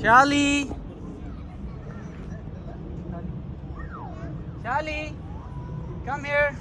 Shali, Shali, come here.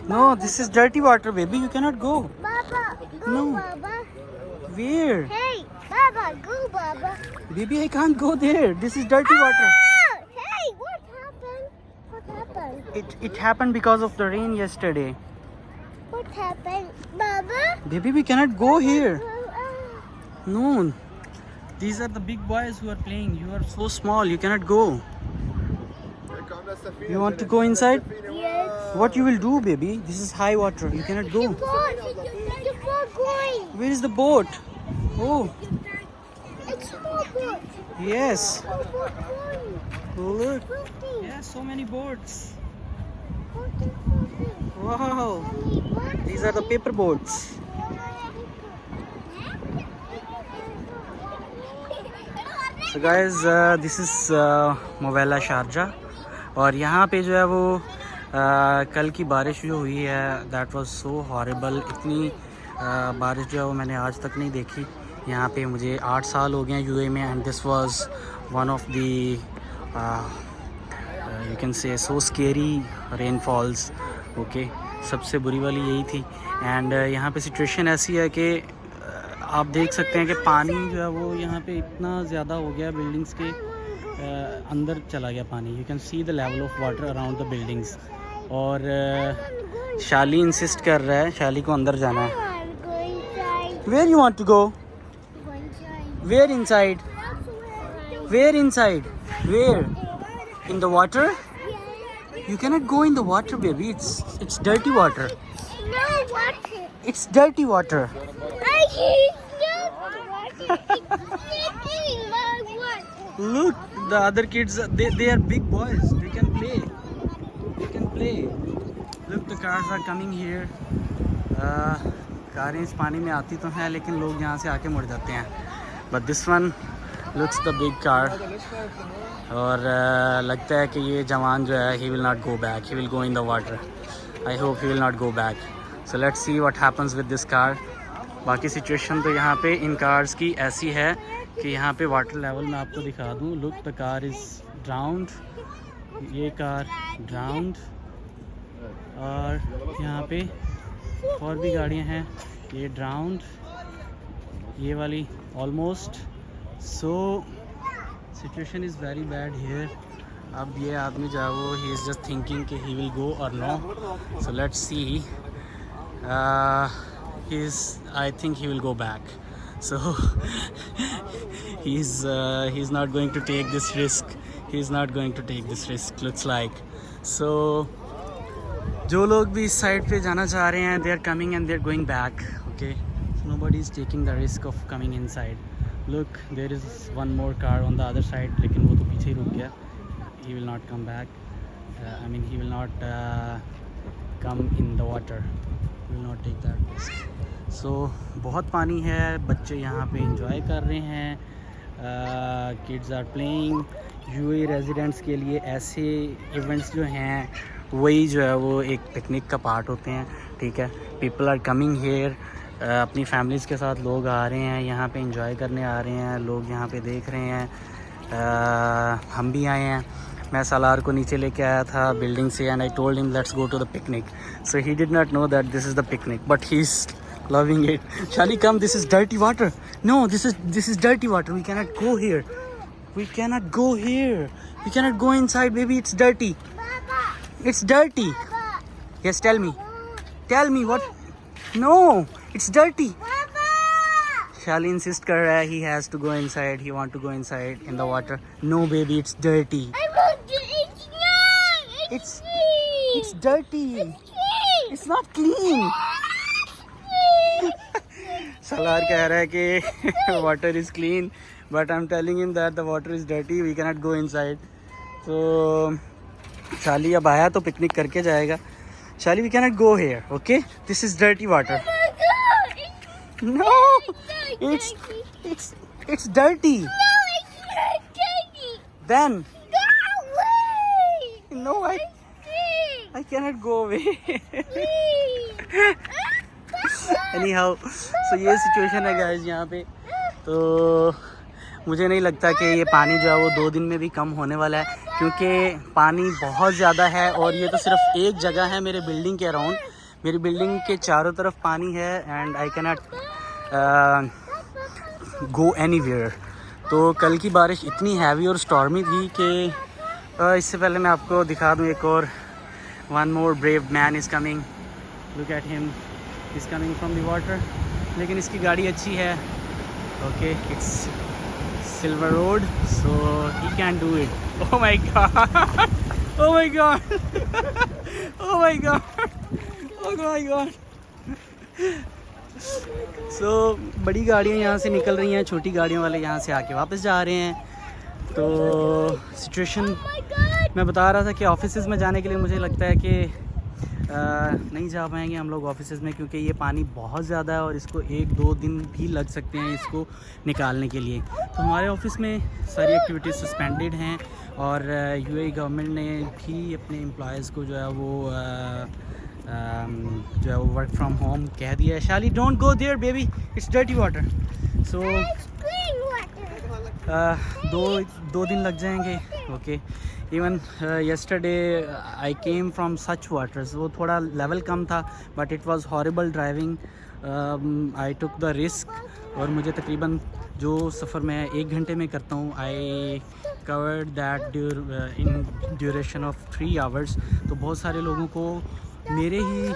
No, this is dirty water, baby. You cannot go. Baba, go, No. Baba. Where? Hey, Baba, go, Baba. Baby, I can't go there. This is dirty water. Ah! Hey, what happened? What happened? It happened because of the rain yesterday. What happened, Baba? Baby, we cannot go here. Ah. No. These are the big boys who are playing. You are so small. You cannot go. You want to go inside? Yes. What you will do, baby? This is high water. You cannot go. The boat going. Where is the boat? Oh, It's small boat. yes. Small boat going. Look. 50. Yeah, so many boats. 40, 40. Wow. Mommy, what? These are the paper boats. So guys, this is Muwaileh Sharjah और यहाँ पे जो है वो कल की बारिश जो हुई है दैट वाज सो हॉरिबल। इतनी बारिश जो है वो मैंने आज तक नहीं देखी। यहाँ पे मुझे 8 साल हो गए हैं यूएई में and this was one of the you can say so scary rainfalls. Okay, सबसे बुरी वाली यही थी। एंड यहाँ पे सिचुएशन ऐसी है कि आप देख सकते हैं कि पानी जो है वो यहाँ पे इतना ज़्यादा हो गया बिल्डिंग्स के अंदर चला गया पानी। You can see the level of water around the buildings. और शाली इंसिस्ट कर रहा है, शाली को अंदर जाना है। Where you want to go? Where inside? Where inside? Where? In the water? You cannot go in the water, baby. It's dirty water. No water. It's dirty water. I hate no water. It's leaking my water. Look, the other kids, they are big boys. They can play. They can play. Look, the cars are coming here. कारें इस पानी में आती तो हैं लेकिन लोग यहाँ से आके मुड़ जाते हैं। But this one looks the big car. और लगता है कि ये जवान जो है he will not go back. He will go in the water. I hope he will not go back. So let's see what happens with this car. बाकी situation तो यहाँ पे इन कार्स की ऐसी है कि यहाँ पे वाटर लेवल मैं आपको दिखा दूँ। Look, the car is drowned. ये कार ड्राउंड। और यहाँ पे और भी गाड़ियाँ हैं। ये ड्राउंड, ये वाली almost. So situation is very bad here. अब ये आदमी जो है वो ही इज़ जस्ट थिंकिंग कि ही will go or no. So let's see. He is, I think he will go back. So he's not going to take this risk. He's not going to take this risk, looks like. So जो लोग भी इस side पे जाना चाह रहे हैं, they are coming and they are going back. Okay, so nobody is taking the risk of coming inside. Look, there is one more car on the other side, लेकिन वो तो पीछे ही रुक गया. He will not come back. I mean, he will not come in the water. He will not take that risk. सो बहुत पानी है, बच्चे यहाँ पे इंजॉय कर रहे हैं, kids are playing. UAE residents के लिए ऐसे इवेंट्स जो हैं वही जो है वो एक पिकनिक का पार्ट होते हैं। ठीक है, पीपल आर कमिंग हेयर, अपनी फैमिलीज़ के साथ लोग आ रहे हैं यहाँ पे इंजॉय करने आ रहे हैं, लोग यहाँ पे देख रहे हैं। हम भी आए हैं। मैं सालार को नीचे लेके आया था बिल्डिंग से and I told him let's go to the picnic. So he did not know that this is the picnic, but he is loving it. Shali, come, this is dirty water. No, this is dirty water. We cannot go here. We cannot go here. We cannot go inside, baby. It's dirty. Baba, It's dirty. Baba, Yes, tell me. Tell me what? No, it's dirty. Baba. Shali insist kar raha hai he has to go inside. He want to go inside in the water. No, baby, it's dirty. I want to. It's not. It's clean. it's dirty. clean. It's not clean. Salaar कह रहा है कि water is clean but I'm telling him that the water is dirty, we cannot go inside. So Shali अब आया तो picnic करके जाएगा. Shali, we cannot go here, okay? This is dirty water. Oh my God! No, It's it's dirty. No, it's not dirty. Then Go away! no, I cannot go away. Please. Anyhow, so ये situation है guys यहाँ पे. तो मुझे नहीं लगता कि ये पानी जो है वो 2 दिन में भी कम होने वाला है, क्योंकि पानी बहुत ज़्यादा है. और ये तो सिर्फ एक जगह है मेरे बिल्डिंग के अराउंड. मेरी बिल्डिंग के चारों तरफ पानी है and I cannot go anywhere. तो कल की बारिश इतनी हैवी और स्टॉर्मी थी कि इससे पहले मैं आपको दिखा दूँ एक और. One more brave man is coming. Look at him, is coming from the water. लेकिन इसकी गाड़ी अच्छी है. Okay, it's silver road, so he can do it. Oh my god, oh my god, oh my god, oh my god. So बड़ी गाड़ियाँ यहाँ से निकल रही हैं, छोटी गाड़ियों वाले यहाँ से आके वापस जा रहे हैं. तो सिचुएशन मैं बता रहा था कि ऑफिसेज़ में जाने के लिए मुझे लगता है कि नहीं जा पाएंगे हम लोग ऑफिसेज़ में, क्योंकि ये पानी बहुत ज़्यादा है और इसको 1-2 दिन भी लग सकते हैं इसको निकालने के लिए. तो हमारे ऑफिस में सारी एक्टिविटीज़ सस्पेंडेड हैं और यूएई गवर्नमेंट ने भी अपने एम्प्लॉयज़ को जो है वो वर्क फ्रॉम होम कह दिया है. Shali, don't go there baby, it's dirty water. So Clean water. 2 दिन लग जाएंगे. Okay, even yesterday I came from such waters. वो थोड़ा लेवल कम था but it was horrible driving. I took the risk और मुझे तकरीबन जो सफ़र मैं 1 घंटे में करता हूँ, I covered that in duration of 3 hours. तो बहुत सारे लोगों को, मेरे ही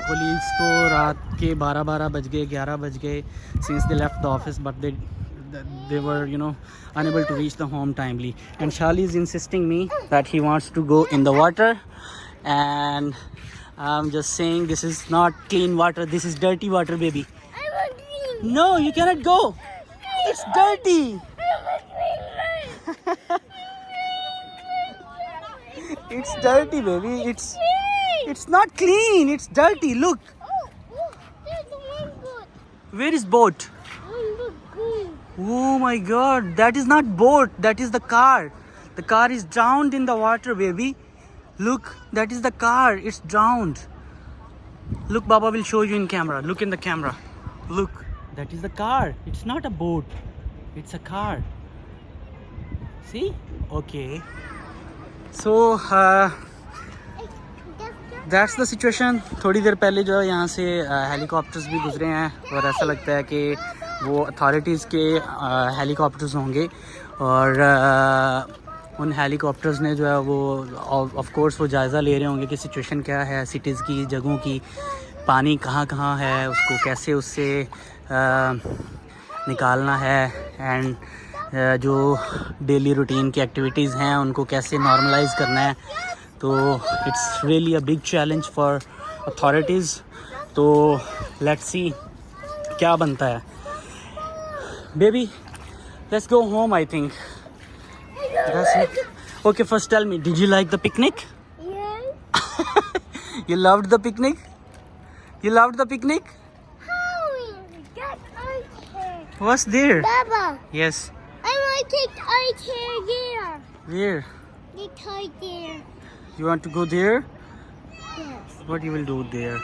कोलीग्स को रात के 12 बज गए, 11 बज गए since they left the office, but they were unable to reach the home timely. And Shali is insisting me that he wants to go in the water, and I'm just saying this is not clean water, this is dirty water, baby. I want clean. No, you cannot go, it's dirty. I want clean. It's dirty, baby. It's not clean, it's dirty. Look, Oh, there's one boat. where is boat? One boat green. Oh my god, that is not boat, that is the car. The car is drowned in the water, baby. Look, that is the car, it's drowned. Look, Baba will show you in camera. Look in the camera. Look, that is the car. It's not a boat, it's a car. See? Okay. So, that's the situation. थोड़ी देर पहले जो है यहाँ से helicopters भी गुजरे हैं और ऐसा लगता है कि वो अथॉरिटीज़ के हेलीकॉप्टर्स होंगे और उन हेलीकॉप्टर्स ने जो है वो ऑफ कोर्स वो जायज़ा ले रहे होंगे कि सिचुएशन क्या है सिटीज़ की, जगहों की, पानी कहाँ कहाँ है, उसको कैसे उससे निकालना है, एंड जो डेली रूटीन की एक्टिविटीज़ हैं उनको कैसे नॉर्मलाइज करना है. तो it's really a big challenge for authorities. तो लेट्स सी क्या बनता है. Baby, let's go home. I think that's it. Okay, first tell me, did you like the picnic? Yes. You loved the picnic? You loved the picnic? Howie, that's ice here. What's there? Baba, Yes. I want to take ice here there. Where? The toy there. You want to go there? Yes. What you will do there?